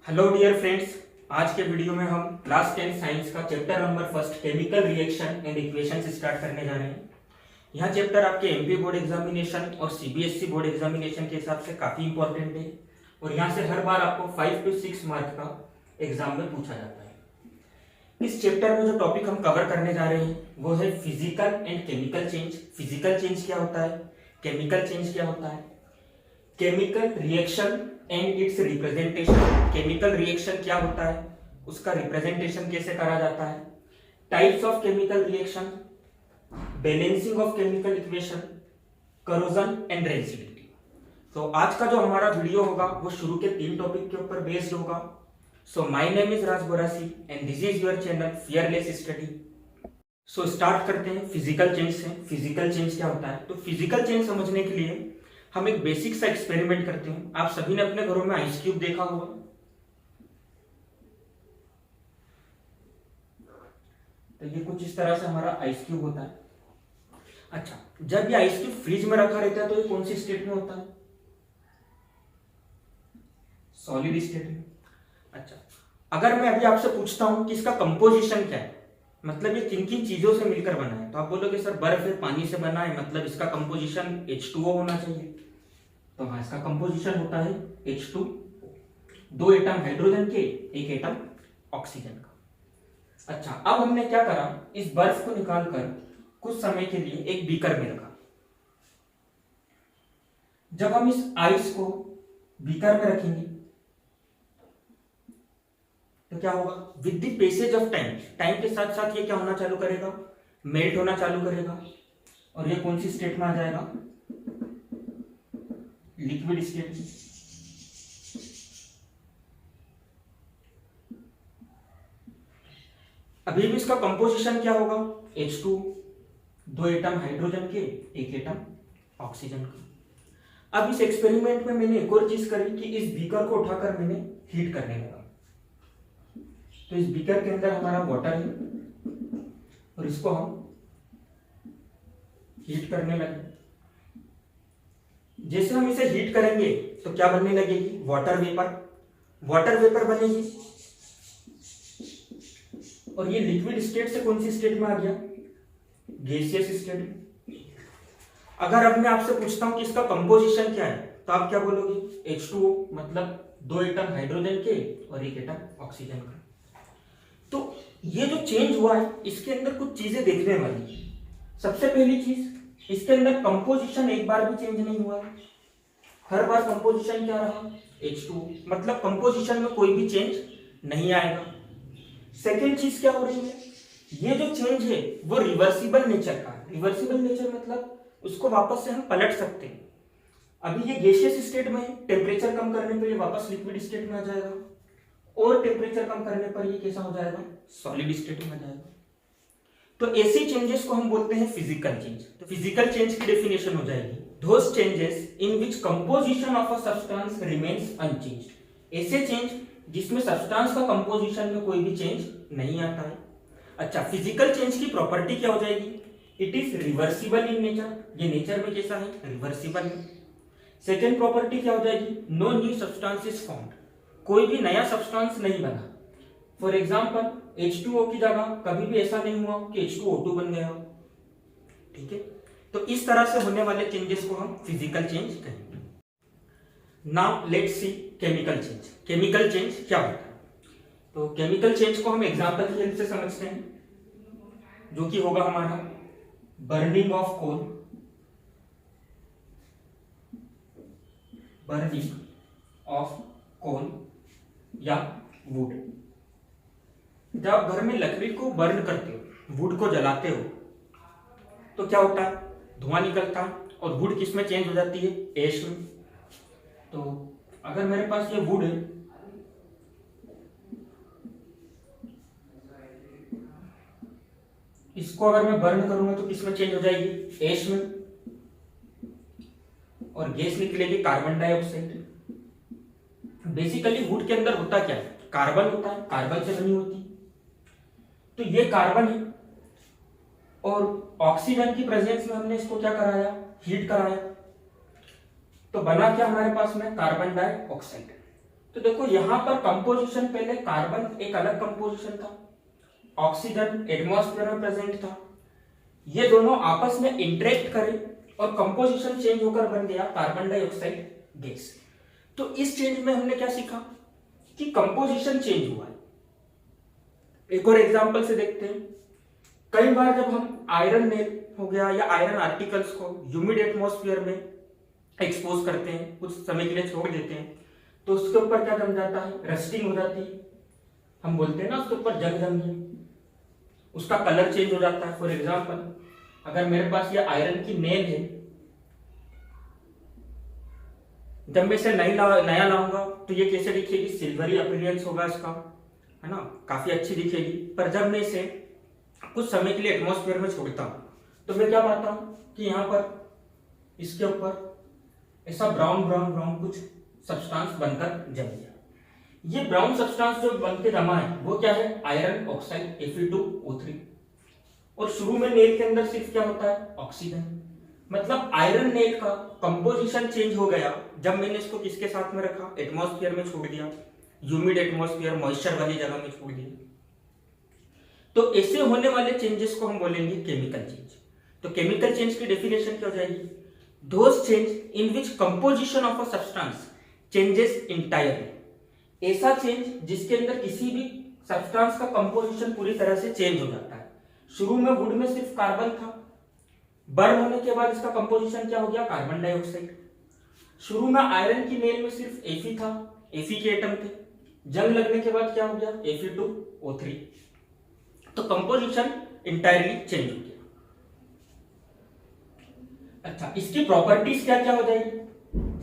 Hello dear friends, आज के video में हम क्लास 10 साइंस का chapter number first chemical reaction and equations start करने जा रहे हैं। यह चैप्टर आपके एमपी बोर्ड एग्जामिनेशन और सीबीएसई बोर्ड एग्जामिनेशन के हिसाब से काफी इंपॉर्टेंट है और यहाँ से हर बार आपको 5 to 6 मार्क का एग्जाम में पूछा जाता है। इस चैप्टर में जो टॉपिक हम कवर करने जा रहे हैं वो है physical and chemical change. Physical change क्या होता है, केमिकल चेंज क्या होता है, chemical reaction and it's representation. Chemical reaction क्या होता है, उसका रिप्रेजेंटेशन कैसे करा जाता है, types of chemical reaction, balancing of chemical equation, corrosion and rigidity. तो आज का जो हमारा वीडियो होगा वो शुरू के 3 टॉपिक के ऊपर बेस्ड होगा। So my name is Raj Borasi and this is your channel fearless study. So start करते हैं फिजिकल चेंज से। फिजिकल चेंज क्या होता है, तो फिजिकल चेंज समझने के लिए हम एक बेसिक सा एक्सपेरिमेंट करते हैं। आप सभी ने अपने घरों में आइस क्यूब देखा होगा, तो ये कुछ इस तरह से हमारा आइस क्यूब होता है। अच्छा, जब ये आइस क्यूब फ्रिज में रखा रहता है तो ये कौन सी स्टेट में होता है, सॉलिड स्टेट में। अच्छा, अगर मैं अभी आपसे पूछता हूं कि इसका कंपोजिशन क्या है, मतलब ये किन किन चीजों से मिलकर बना है, तो आप बोलोगे सर बर्फ है, पानी से बना है, मतलब इसका कंपोजिशन H2O होना चाहिए। तो हाँ, इसका कंपोजिशन होता है H2, 2 एटम हाइड्रोजन के, 1 एटम ऑक्सीजन का। अच्छा, अब हमने क्या करा, इस बर्फ को निकालकर कुछ समय के लिए एक बीकर में रखा। जब हम इस आइस को बीकर में रखेंगे तो क्या होगा, with the passage of time, time के साथ साथ ये क्या होना चालू करेगा, मेल्ट होना चालू करेगा और ये कौन सी स्टेट में आ जाएगा, लिक्विड स्टेट में। अभी भी इसका कंपोजिशन क्या होगा, H2, 2 एटम हाइड्रोजन के, 1 एटम ऑक्सीजन का। अब इस एक्सपेरिमेंट में मैंने एक और चीज करी कि इस बीकर को उठाकर मैंने हीट करने लगा। तो इस बीकर के अंदर हमारा वाटर है और इसको हम हीट करने लगे। जैसे हम इसे हीट करेंगे तो क्या बनने लगेगी, वाटर वेपर। वाटर वेपर बनेगी और ये लिक्विड स्टेट से कौन सी स्टेट में आ गया, गैसियस स्टेट में। अगर अब मैं आपसे पूछता हूं कि इसका कंपोजिशन क्या है, तो आप क्या बोलोगे, H2O, मतलब 2 एटम हाइड्रोजन के और 1 एटम ऑक्सीजन का। तो ये जो चेंज हुआ है इसके अंदर कुछ चीजें देखने वाली। सबसे पहली चीज, इसके अंदर कंपोजिशन एक बार भी चेंज नहीं हुआ है, हर बार कंपोजिशन क्या रहा, H2, मतलब कंपोजिशन में कोई भी चेंज नहीं आएगा। सेकेंड चीज क्या हो रही है, ये जो चेंज है वो रिवर्सिबल नेचर का है। रिवर्सिबल नेचर मतलब उसको वापस से हम पलट सकते हैं। अभी ये गैसियस स्टेट में है, टेम्परेचर कम करने पर ये वापस लिक्विड स्टेट में आ जाएगा और टेम्परेचर कम करने पर ये कैसा हो जाएगा, सॉलिड स्टेट में आ जाएगा। तो ऐसी चेंजेस को हम बोलते हैं फिजिकल चेंज। तो फिजिकल चेंज की डेफिनेशन हो जाएगी, those changes in which composition of a substance remains unchanged. ऐसे चेंज जिसमें सब्सटेंस का कंपोजिशन में कोई भी चेंज नहीं आता है। अच्छा, फिजिकल चेंज की प्रॉपर्टी क्या हो जाएगी, it is reversible in nature. ये नेचर में कैसा है, रिवर्सिबल है। सेकेंड प्रॉपर्टी क्या हो जाएगी, no new substance is found, कोई भी नया सब्सटेंस नहीं बना। फॉर एग्जाम्पल H2O की जगह कभी भी ऐसा नहीं हुआ कि H2O2 बन गया हो। ठीक है, तो इस तरह से होने वाले चेंजेस को हम फिजिकल चेंज कहेंगे। Now let's see chemical change. Chemical change क्या होता है, तो केमिकल चेंज को हम एग्जाम्पल की हेल्प से समझते हैं, जो कि होगा हमारा burning of coal. Burning of coal या वुड। जब आप घर में लकड़ी को बर्न करते हो, वुड को जलाते हो, तो क्या होता है, धुआं निकलता है और वुड किस में चेंज हो जाती है, एश में। तो अगर मेरे पास ये वुड है, इसको अगर मैं बर्न करूंगा तो किस में चेंज हो जाएगी, एश में, और गैस निकलेगी कार्बन डाइऑक्साइड। बेसिकली वुड के अंदर होता क्या है, कार्बन होता है, कार्बन से बनी होती। तो ये कार्बन है और ऑक्सीजन की प्रेजेंस में हमने इसको क्या कराया, हीट कराया। तो बना क्या हमारे पास में, कार्बन डाइऑक्साइड। तो देखो यहां पर कंपोजिशन, पहले कार्बन एक अलग कंपोजिशन था, ऑक्सीजन एटमॉस्फेयर में प्रेजेंट था, ये दोनों आपस में इंटरेक्ट करे और कंपोजिशन चेंज होकर बन गया कार्बन डाइऑक्साइड गैस। तो इस चेंज में हमने क्या सीखा कि कंपोजिशन चेंज हुआ है। एक और एग्जांपल से देखते हैं। कई बार जब हम आयरन नेल हो गया या आयरन आर्टिकल्स को ह्यूमिड एटमॉस्फेयर में एक्सपोज करते हैं, कुछ समय के लिए छोड़ देते हैं, तो उसके ऊपर क्या जम जाता है, रस्टिंग हो जाती है। हम बोलते हैं ना उसके ऊपर जंग जम गया, उसका कलर चेंज हो जाता है। फॉर एग्जांपल अगर मेरे पास ये आयरन की नेल है, जब मैं इसे नया लाऊंगा तो ये कैसे दिखेगी, सिल्वरी अपीयरेंस होगा इसका, है ना, काफी अच्छी दिखेगी। पर जब मैं इसे कुछ समय के लिए एटमॉस्फेयर में छोड़ता हूं तो मैं क्या पाता हूं कि यहाँ पर इसके ऊपर ऐसा ब्राउन ब्राउन ब्राउन कुछ सब्सटेंस बनकर जम गया। ये ब्राउन सब्सटेंस जो बनके जमा है वो क्या है, आयरन ऑक्साइड Fe2O3। और शुरू में नेल के अंदर सिर्फ क्या होता है, ऑक्सीजन। मतलब आयरन नेल का कंपोजिशन चेंज हो गया जब मैंने इसको किसके साथ में रखा, एटमॉस्फेयर में छोड़ दिया, ह्यूमिड एटमॉस्फेयर मॉइस्चर वाली जगह में छोड़ दिया। तो ऐसे होने वाले चेंजेस को हम बोलेंगे केमिकल चेंज। तो केमिकल चेंज की डेफिनेशन क्या हो जाएगी, those change in which composition of a substance changes entirely. ऐसा चेंज जिसके अंदर किसी भी सब्सटेंस का कंपोजिशन पूरी तरह से चेंज हो जाता है। शुरू में वुड में सिर्फ कार्बन था, बर्न होने के बाद इसका कंपोजिशन क्या हो गया, कार्बन डाइऑक्साइड। शुरू में आयरन की नेल में सिर्फ Fe था, Fe के एटम थे, जंग लगने के बाद क्या हो गया, Fe2O3। तो कंपोजिशन इंटायरली चेंज हो गया। अच्छा, इसकी प्रॉपर्टीज क्या क्या हो जाएगी।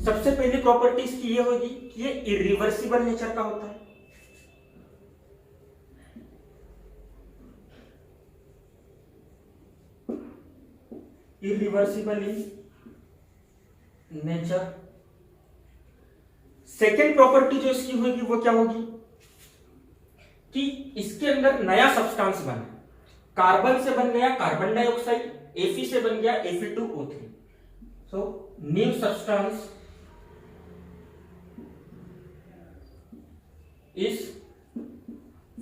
सबसे पहली प्रॉपर्टीज की ये होगी कि ये इरिवर्सिबल नेचर का होता है। Irreversible in nature. Second property जो इसकी होगी वो क्या होगी कि इसके अंदर नया सब्सटेंस बना, कार्बन से बन गया कार्बन डाइऑक्साइड, Fe से बन गया Fe2O3। So new substance is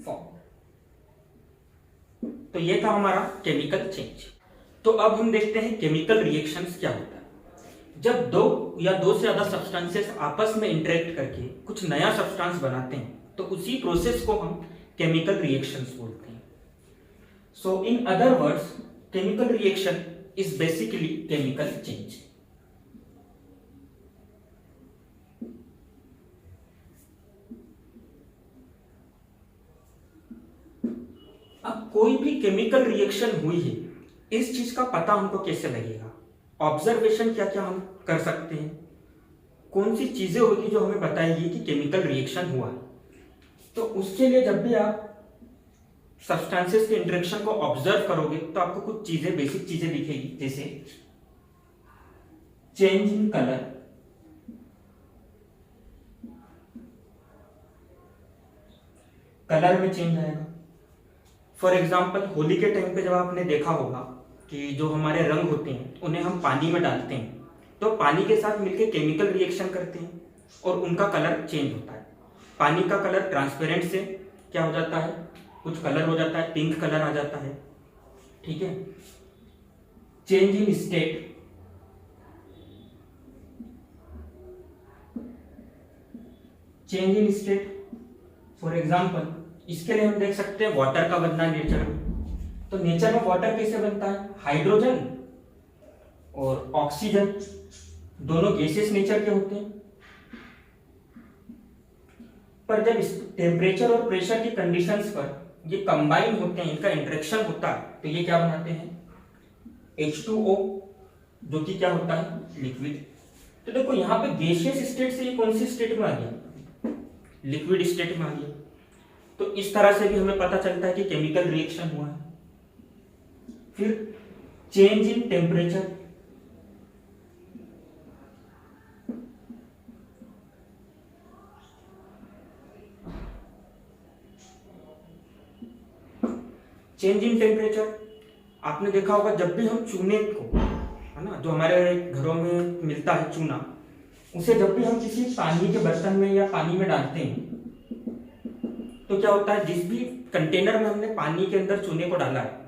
form. तो ये था हमारा केमिकल चेंज। तो अब हम देखते हैं केमिकल रिएक्शंस क्या होता है। जब दो या दो से ज्यादा सब्सटेंसेस आपस में इंटरेक्ट करके कुछ नया सब्सटेंस बनाते हैं तो उसी प्रोसेस को हम केमिकल रिएक्शंस बोलते हैं। So in other words chemical reaction is basically chemical change. अब कोई भी केमिकल रिएक्शन हुई है, इस चीज का पता हमको कैसे लगेगा, ऑब्जर्वेशन क्या क्या हम कर सकते हैं, कौन सी चीजें होगी जो हमें बताएगी कि केमिकल रिएक्शन हुआ है। तो उसके लिए जब भी आप सब्सटेंसेस के इंटरेक्शन को ऑब्जर्व करोगे तो आपको कुछ चीजें, बेसिक चीजें दिखेगी, जैसे चेंज इन कलर, कलर में चेंज आएगा। फॉर एग्जाम्पल होली के टाइम पे जब आपने देखा होगा कि जो हमारे रंग होते हैं उन्हें हम पानी में डालते हैं तो पानी के साथ मिलकर केमिकल रिएक्शन करते हैं और उनका कलर चेंज होता है। पानी का कलर ट्रांसपेरेंट से क्या हो जाता है, कुछ कलर हो जाता है, पिंक कलर आ जाता है, ठीक है। Change in state, change in state for example इसके लिए हम देख सकते हैं वाटर का बनना नेचर में। तो नेचर में वाटर कैसे बनता है, हाइड्रोजन और ऑक्सीजन दोनों गैसेस नेचर के होते हैं। पर जब टेम्परेचर और प्रेशर की कंडीशंस पर ये कंबाइन होते हैं, इनका इंटरेक्शन होता है तो ये क्या बनाते हैं, H2O, जो कि क्या होता है, लिक्विड। तो देखो यहाँ पे गैसियस स्टेट से ये कौन सी स्टेट में आ गया, लिक्विड स्टेट में आ गया। तो इस तरह से भी हमें पता चलता है कि केमिकल रिएक्शन हुआ है। फिर change in temperature, change in temperature आपने देखा होगा जब भी हम चूने को, है ना, जो हमारे घरों में मिलता है चूना, उसे जब भी हम किसी पानी के बर्तन में या पानी में डालते हैं तो क्या होता है, जिस भी कंटेनर में हमने पानी के अंदर चूने को डाला है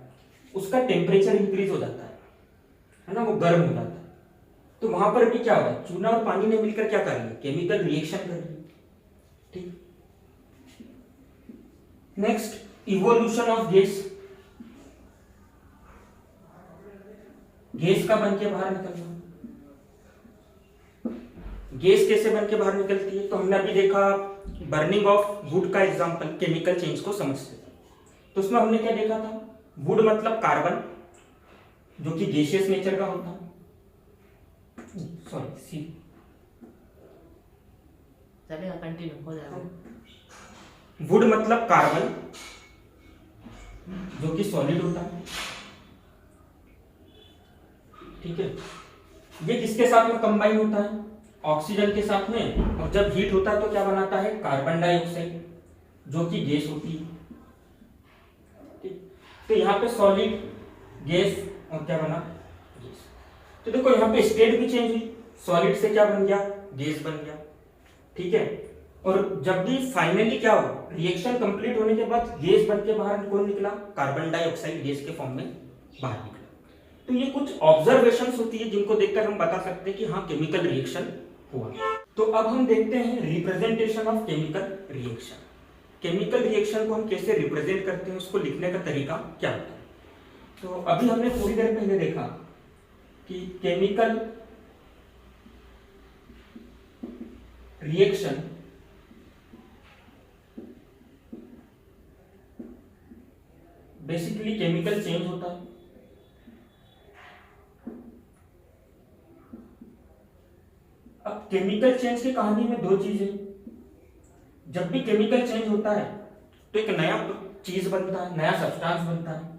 उसका टेम्परेचर इंक्रीज हो जाता है ना, वो गर्म हो जाता है। तो वहां पर भी क्या होगा, चूना और पानी ने मिलकर क्या कर रही है, केमिकल रिएक्शन कर रही है। ठीक, next evolution of gas. Gas का बन के बाहर निकलना, गैस कैसे बन के बाहर निकलती है, तो हमने अभी देखा बर्निंग ऑफ वुड का एग्जांपल केमिकल चेंज को समझते थे। तो उसमें हमने क्या देखा था, वुड मतलब कार्बन जो कि गैसियस नेचर का होता है, सॉरी सी चलेगा, कंटिन्यू हो जाएगा। वुड मतलब कार्बन जो कि सॉलिड होता है। ठीक है, ये किसके साथ में कंबाइन होता है, ऑक्सीजन के साथ में, और जब हीट होता है तो क्या बनाता है, कार्बन डाइऑक्साइड जो कि गैस होती है। ठीक, तो यहाँ पे सॉलिड, गैस और क्या बना, गैस। तो देखो यहाँ पे स्टेट भी चेंज हुई, सॉलिड से क्या बन गया, गैस बन गया। ठीक है, और जब भी फाइनली क्या हो, रिएक्शन कंप्लीट होने के बाद गैस बन के बाहर कौन निकला, कार्बन डाइऑक्साइड गैस के फॉर्म में बाहर निकला। तो ये कुछ ऑब्जर्वेशंस होती है जिनको देखकर हम बता सकते हैं कि हाँ केमिकल रिएक्शन हुआ। तो अब हम देखते हैं representation of chemical reaction. Chemical reaction को हम कैसे रिप्रेजेंट करते हैं, उसको लिखने का तरीका क्या होता है। तो अभी हमने थोड़ी देर पहले देखा कि chemical reaction basically chemical change होता है। अब केमिकल चेंज की कहानी में दो चीजें, जब भी केमिकल चेंज होता है तो एक नया चीज बनता है, नया सब्सटेंस बनता है।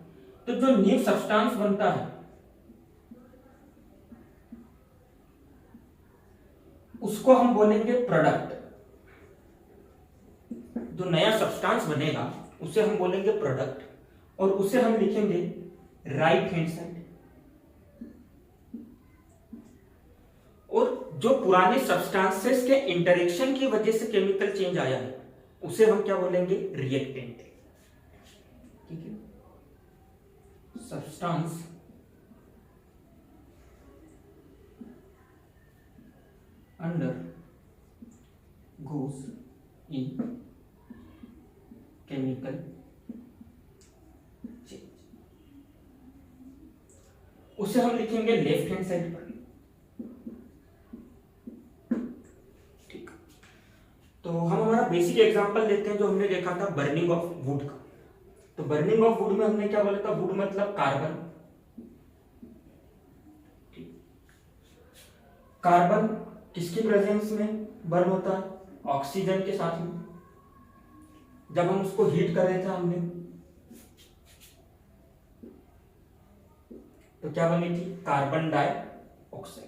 तो जो न्यू सब्सटेंस बनता है उसको हम बोलेंगे प्रोडक्ट। जो नया सब्सटेंस बनेगा उसे हम बोलेंगे प्रोडक्ट, और उसे हम लिखेंगे राइट हैंड साइड। और जो पुराने सब्सटेंसेस के इंटरेक्शन की वजह से केमिकल चेंज आया है उसे हम क्या बोलेंगे, रिएक्टेंट। ठीक है, सब्सटेंस अंडर गोस इन केमिकल चेंज, उसे हम लिखेंगे लेफ्ट हैंड साइड पर। ठीक, तो हम हमारा बेसिक एग्जांपल लेते हैं जो हमने देखा था बर्निंग ऑफ वुड का। तो बर्निंग ऑफ वुड में हमने क्या बोला था, वुड मतलब कार्बन। कार्बन किसकी प्रेजेंस में बर्न होता है, ऑक्सीजन के साथ में। जब हम उसको हीट कर रहे थे हमने तो क्या बनी थी, कार्बन डाइऑक्साइड।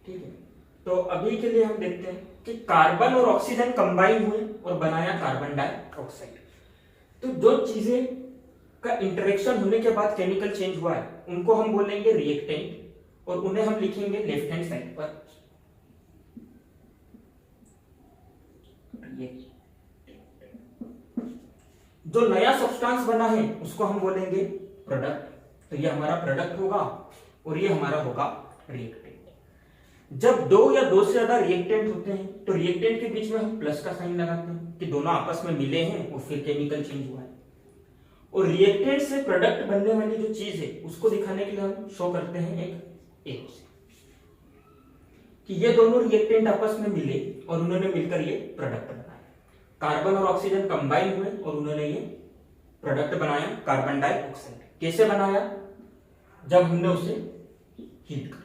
ठीक है, तो अभी के लिए हम देखते हैं कि कार्बन और ऑक्सीजन कंबाइन हुए और बनाया कार्बन डाइऑक्साइड। तो जो चीजें का इंटरेक्शन होने के बाद केमिकल चेंज हुआ है उनको हम बोलेंगे रिएक्टेंट, और उन्हें हम लिखेंगे लेफ्ट हैंड साइड पर। जो नया सब्सटेंस बना है उसको हम बोलेंगे प्रोडक्ट। तो ये हमारा प्रोडक्ट होगा और ये हमारा होगा रिएक्टेंट। जब दो या दो से ज्यादा रिएक्टेंट होते हैं तो रिएक्टेंट के बीच में हम प्लस का साइन लगाते हैं कि दोनों आपस में मिले हैं और फिर केमिकल चेंज हुआ है। और रिएक्टेंट से प्रोडक्ट बनने वाली जो चीज है उसको दिखाने के लिए हम शो करते हैं एक एरो से कि ये दोनों रिएक्टेंट आपस में मिले और उन्होंने मिलकर ये प्रोडक्ट बनाया। कार्बन और ऑक्सीजन कंबाइन हुए और उन्होंने ये प्रोडक्ट बनाया कार्बन डाइऑक्साइड। कैसे बनाया, जब हमने उसे हीट कर।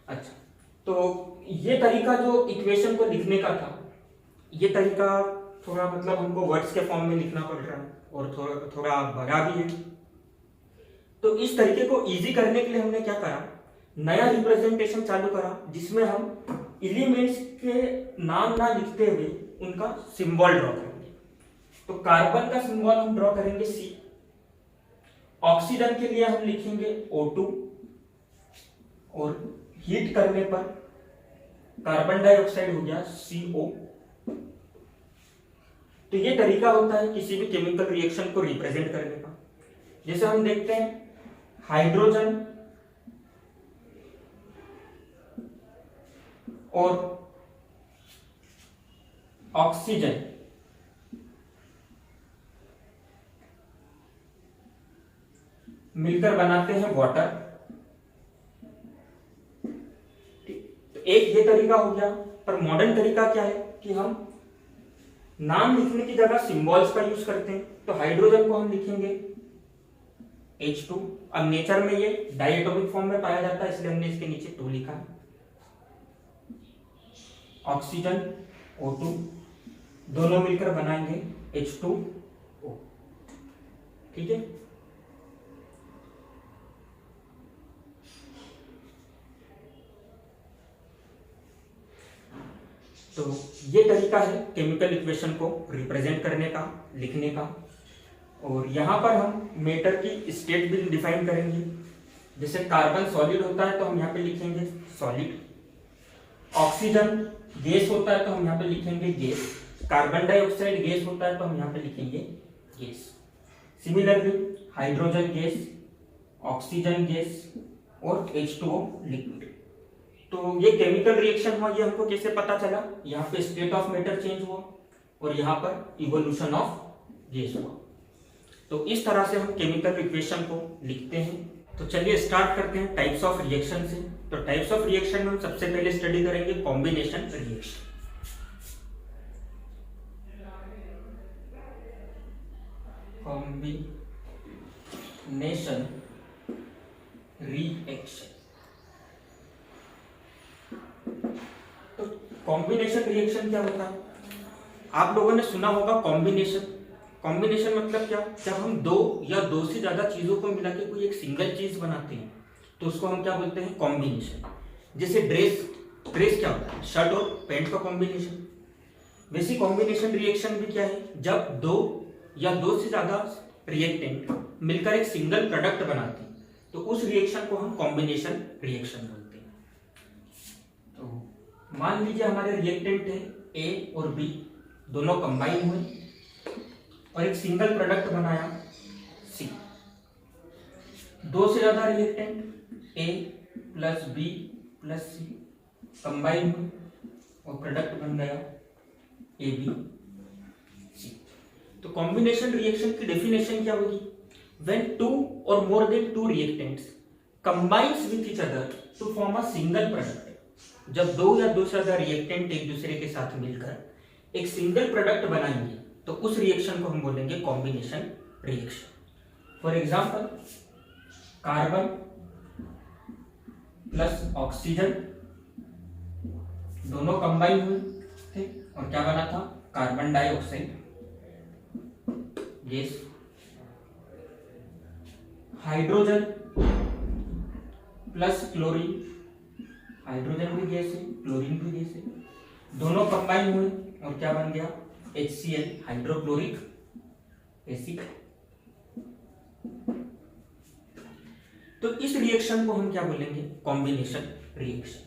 अच्छा, तो ये तरीका जो इक्वेशन को लिखने का था, ये तरीका थोड़ा मतलब हमको वर्ड्स के फॉर्म में लिखना पड़ रहा है और थोड़ा बड़ा भी है। तो इस तरीके को इजी करने के लिए हमने क्या करा, नया रिप्रेजेंटेशन चालू करा जिसमें हम एलिमेंट्स के नाम ना लिखते हुए उनका सिंबल ड्रॉ करेंगे। तो कार्बन का सिंबल हम ड्रॉ करेंगे C, ऑक्सीजन के लिए हम लिखेंगे O2 और हीट करने पर कार्बन डाइऑक्साइड हो गया CO। तो ये तरीका होता है किसी भी केमिकल रिएक्शन को रिप्रेजेंट करने का। जैसे हम देखते हैं हाइड्रोजन और ऑक्सीजन मिलकर बनाते हैं वाटर। तो एक ये तरीका हो गया, पर मॉडर्न तरीका क्या है कि हम नाम लिखने की जगह सिंबल्स का यूज करते हैं। तो हाइड्रोजन को हम लिखेंगे H2। अब नेचर में ये डायटोमिक फॉर्म में पाया जाता है, इसलिए हमने इसके नीचे 2 लिखा। ऑक्सीजन O2 दोनों मिलकर बनाएंगे H2O। ठीक है। तो ये तरीका है केमिकल इक्वेशन को रिप्रेजेंट करने का, लिखने का। और यहां पर हम मैटर की स्टेट भी डिफाइन करेंगे। जैसे कार्बन सॉलिड होता है तो हम यहाँ पे लिखेंगे सॉलिड, ऑक्सीजन गैस होता है तो हम यहाँ पे लिखेंगे गैस, कार्बन डाइऑक्साइड गैस होता है तो हम यहाँ पे लिखेंगे gas. Similarly hydrogen gas, oxygen gas और H2O लिक्विड। तो ये केमिकल रिएक्शन हुआ, ये हमको कैसे पता चला? यहाँ पे स्टेट ऑफ मैटर चेंज हुआ और यहाँ पर इवोल्यूशन ऑफ गैस हुआ। तो इस तरह से हम केमिकल इक्वेशन को लिखते हैं। तो चलिए स्टार्ट करते हैं टाइप्स ऑफ रिएक्शन से। तो टाइप्स ऑफ रिएक्शन में हम सबसे पहले स्टडी करेंगे कॉम्बिनेशन रिएक्शन। Combination reaction. तो कॉम्बिनेशन रिएक्शन क्या होता है? आप लोगों ने सुना होगा कॉम्बिनेशन। कॉम्बिनेशन मतलब क्या? जब हम 2 या 2 से ज्यादा चीजों को मिला के कोई एक सिंगल चीज बनाते हैं तो उसको हम क्या बोलते हैं? कॉम्बिनेशन। जैसे ड्रेस क्या होता है? शर्ट और पैंट का कॉम्बिनेशन। वैसी कॉम्बिनेशन रिएक्शन भी क्या है? जब 2 या 2 से ज्यादा रिएक्टेंट मिलकर एक सिंगल प्रोडक्ट बनाते हैं तो उस रिएक्शन को हम कॉम्बिनेशन रिएक्शन बोलते हैं। तो मान लीजिए हमारे रिएक्टेंट है A और B, दोनों कंबाइन हुए और एक सिंगल प्रोडक्ट बनाया C। 2 से ज्यादा reactant A plus B plus C combine हुए और प्रोडक्ट बन गया ABC। तो कॉम्बिनेशन रिएक्शन की डेफिनेशन क्या होगी? When 2 or more than 2 reactants combines with each other to form a single product। जब 2 या 2 से ज्यादा रिएक्टेंट एक दूसरे के साथ मिलकर एक सिंगल प्रोडक्ट बनाएंगे तो उस रिएक्शन को हम बोलेंगे combination reaction. For example carbon plus oxygen दोनों कंबाइन हुए थे और क्या बना था? Carbon dioxide gas. Hydrogen plus chlorine, hydrogen भी गैस है, क्लोरीन भी गैस है, दोनों कंबाइन हुए और क्या बन गया? HCl hydrochloric acid. तो इस रिएक्शन को हम क्या बोलेंगे? Combination reaction.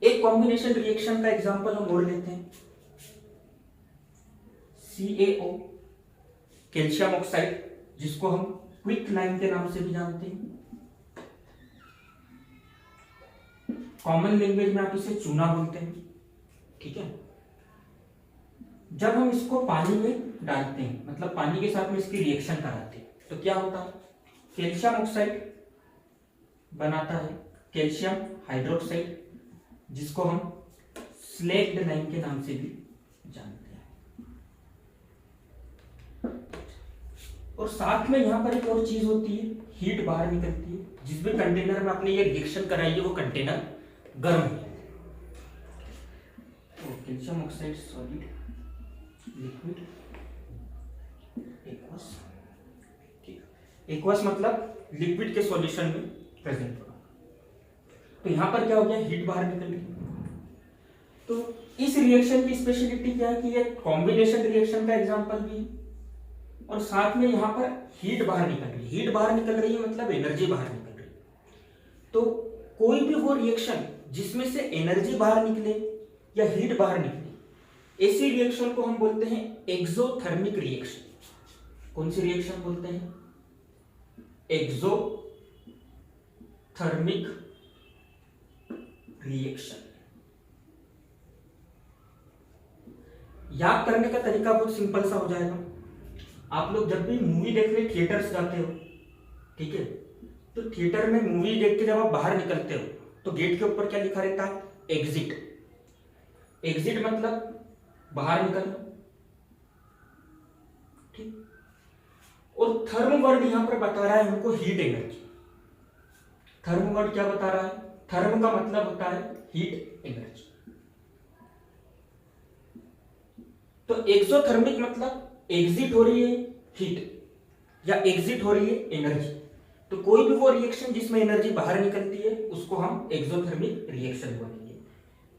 एक कॉम्बिनेशन रिएक्शन का एग्जांपल हम और लेते हैं CaO कैल्शियम ऑक्साइड, जिसको हम क्विक लाइम के नाम से भी जानते हैं। कॉमन लैंग्वेज में आप इसे चूना बोलते हैं। ठीक है। जब हम इसको पानी में डालते हैं, मतलब पानी के साथ में इसकी रिएक्शन कराते हैं, तो क्या होता है? कैल्शियम ऑक्साइड बनाता है कैल्शियम हाइड्रोक्साइड, जिसको हम स्लेक्ड लाइम के नाम से भी जानते हैं। और साथ में यहां पर एक और चीज होती है, हीट बाहर निकलती है। जिस भी कंटेनर में आपने ये रिएक्शन कराई है वो कंटेनर गर्म है। तो calcium oxide solid, liquid, aqueous. Aqueous मतलब लिक्विड के सॉल्यूशन में प्रेजेंट होगा। तो यहां पर क्या हो गया? हीट बाहर निकल गई। तो इस रिएक्शन की स्पेशलिटी क्या है कि ये कॉम्बिनेशन रिएक्शन का एग्जांपल भी और साथ में यहाँ पर हीट बाहर निकल रही है। हीट बाहर निकल रही है मतलब एनर्जी बाहर निकल रही है। तो कोई भी वो रिएक्शन जिसमें से एनर्जी बाहर निकले या हीट बाहर निकले, ऐसी रिएक्शन को हम बोलते हैं एक्सोथर्मिक रिएक्शन। कौन सी रिएक्शन बोलते हैं? Exothermic reaction. याद करने का तरीका बहुत सिंपल सा हो जाएगा। आप लोग जब भी मूवी देखने थिएटर्स जाते हो, ठीक है, तो थिएटर में मूवी देख के जब आप बाहर निकलते हो तो गेट के ऊपर क्या लिखा रहता है? एग्जिट। एग्जिट मतलब बाहर निकलना, ठीक। और थर्म वर्ड यहां पर बता रहा है हमको हीट एनर्जी। थर्म वर्ड क्या बता रहा है? थर्म का मतलब होता है हीट एनर्जी। तो एक्सोथर्मिक मतलब एग्जिट हो रही है हीट या एग्जिट हो रही है एनर्जी। तो कोई भी वो रिएक्शन जिसमें एनर्जी बाहर निकलती है उसको हम एक्सोथर्मिक रिएक्शन बोलेंगे।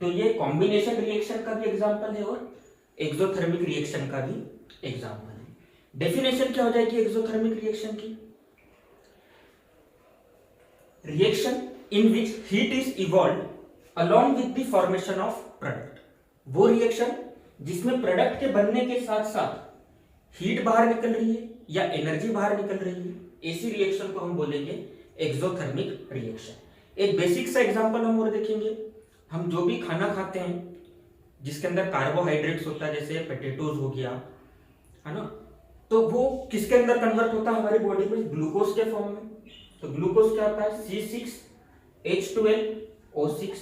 तो ये कॉम्बिनेशन रिएक्शन का भी एग्जांपल है और एक्सोथर्मिक रिएक्शन का भी एग्जांपल है। डेफिनेशन क्या हो जाएगी एक्सोथर्मिक रिएक्शन की? Reaction in which heat is evolve along with the formation of product. वो रिएक्शन जिसमें प्रोडक्ट के बनने के साथ साथ हीट बाहर निकल रही है या एनर्जी बाहर निकल रही है, ऐसी रिएक्शन को हम बोलेंगे एक्सोथर्मिक रिएक्शन। एक बेसिक सा एग्जांपल हम और देखेंगे। हम जो भी खाना खाते हैं जिसके अंदर कार्बोहाइड्रेट्स होता है, जैसे पोटैटोज हो गया, है ना, तो वो किसके अंदर कन्वर्ट होता है? हमारी बॉडी में ग्लूकोज के फॉर्म में। तो ग्लूकोज क्या होता है? C6H12O6,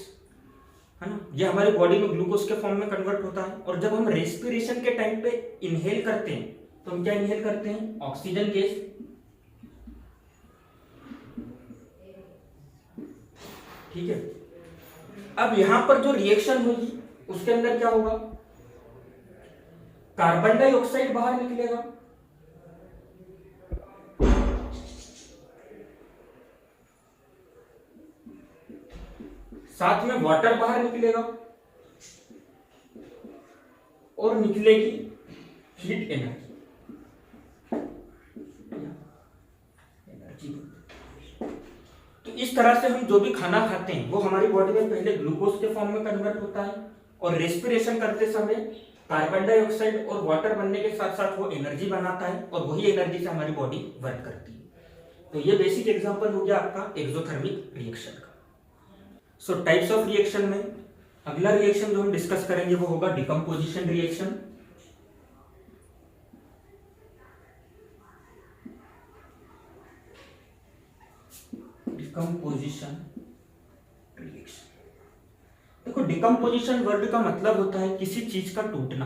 है ना, ये हमारी बॉडी में ग्लूकोज के फॉर्म में कन्वर्ट होता है। और जब हम रेस्पिरेशन के टाइम पे इनहेल करते हैं तो हम क्या इनहेल करते हैं? Oxygen gas. ठीक है। अब यहां पर जो रिएक्शन होगी उसके अंदर क्या होगा? कार्बन डाइऑक्साइड बाहर निकलेगा, साथ में वाटर बाहर निकलेगा और निकलेगी हीट एनर्जी। तो इस तरह से हम जो भी खाना खाते हैं वो हमारी बॉडी में पहले ग्लूकोज के फॉर्म में कन्वर्ट होता है और रेस्पिरेशन करते समय कार्बन डाइऑक्साइड और वाटर बनने के साथ साथ वो एनर्जी बनाता है और वही एनर्जी से हमारी बॉडी वर्क करती है। तो ये बेसिक एग्जांपल हो गया आपका एक्सोथर्मिक रिएक्शन का। सो टाइप्स ऑफ रिएक्शन में अगला रिएक्शन जो हम डिस्कस करेंगे वो होगा डिकम्पोजिशन रिएक्शन। डिकम्पोजिशन रिएक्शन, देखो डिकम्पोजिशन वर्ड का मतलब होता है किसी चीज का टूटना,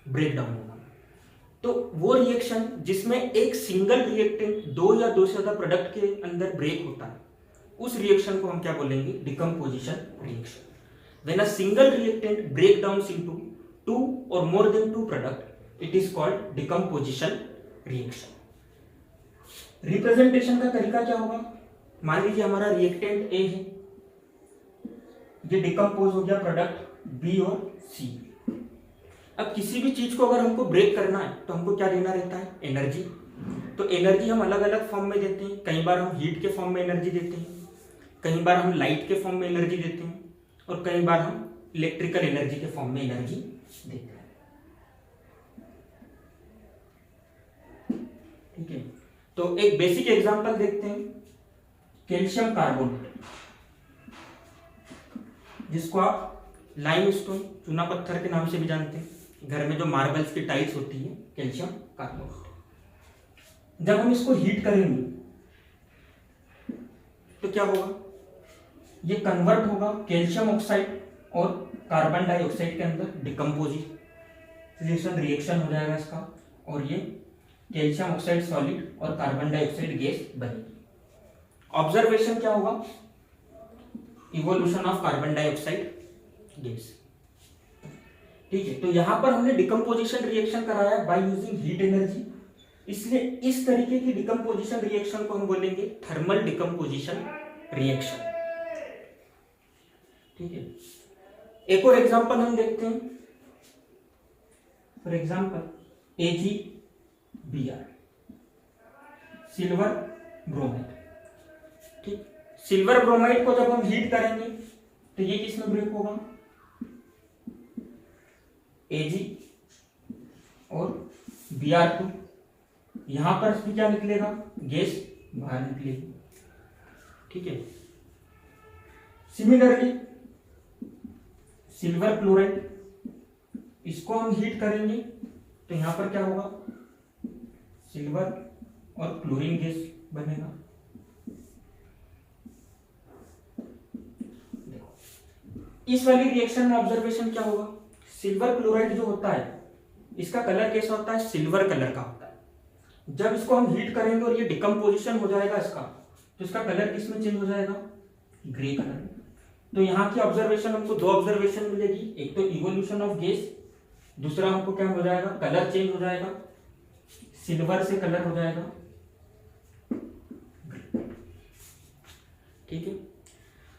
ब्रेक डाउन होना। तो वो रिएक्शन जिसमें एक सिंगल रिएक्टेंट दो या दो से ज्यादा प्रोडक्ट के अंदर ब्रेक होता है, उस रिएक्शन को हम क्या बोलेंगे? Decomposition reaction. When a single reactant break down into two और more than two product, it is called decomposition reaction. Representation का तरीका क्या होगा? मान लीजिए हमारा रिएक्टेंट ए है, ये डिकम्पोज हो गया प्रोडक्ट बी और सी। अब किसी भी चीज को अगर हमको ब्रेक करना है तो हमको क्या देना रहता है? एनर्जी। तो एनर्जी हम अलग अलग फॉर्म में देते हैं। कई बार हम हीट के फॉर्म में एनर्जी देते हैं, कई बार हम लाइट के फॉर्म में एनर्जी देते हैं और कई बार हम इलेक्ट्रिकल एनर्जी के फॉर्म में एनर्जी देते हैं। ठीक है। तो एक बेसिक एग्जांपल देखते हैं, कैल्शियम कार्बोनेट, जिसको आप लाइमस्टोन, चूना पत्थर के नाम से भी जानते हैं। घर में जो मार्बल्स की टाइल्स होती है, कैल्शियम कार्बोनेट। जब हम इसको हीट करेंगे तो क्या होगा? ये कन्वर्ट होगा कैल्शियम ऑक्साइड और कार्बन डाइऑक्साइड के अंदर, डिकम्पोजिशन रिएक्शन हो जाएगा इसका, और ये कैल्शियम ऑक्साइड सॉलिड और कार्बन डाइऑक्साइड गैस बनेगी। ऑब्जर्वेशन क्या होगा? Evolution of carbon dioxide gas. ठीक है। तो यहां पर हमने डिकम्पोजिशन रिएक्शन कराया बाय यूजिंग हीट एनर्जी, इसलिए इस तरीके की डिकम्पोजिशन रिएक्शन को हम बोलेंगे थर्मल डिकम्पोजिशन रिएक्शन। ठीक है। एक और एग्जांपल हम देखते हैं, for example AgBr। Silver bromide. ठीक, सिल्वर ब्रोमाइड को जब हम हीट करेंगे तो ये किस में ब्रेक होगा, Ag और Br2। यहां पर भी क्या निकलेगा, गैस बाहर निकलेगी। ठीक है, सिमिलरली सिल्वर क्लोराइड, इसको हम हीट करेंगे तो यहां पर क्या होगा, सिल्वर और क्लोरीन गैस बनेगा। देखो इस वाली रिएक्शन में ऑब्जर्वेशन क्या होगा, सिल्वर क्लोराइड जो होता है इसका कलर कैसा होता है, सिल्वर कलर का होता है। जब इसको हम हीट करेंगे और ये डिकम्पोजिशन हो जाएगा इसका, तो इसका कलर किस में चेंज हो जाएगा, ग्रे कलर में। तो यहाँ की ऑब्जर्वेशन हमको दो ऑब्जर्वेशन मिलेगी, एक तो इवोल्यूशन ऑफ गैस, दूसरा हमको क्या हो जाएगा, कलर चेंज हो जाएगा, सिल्वर से कलर हो जाएगा। ठीक है,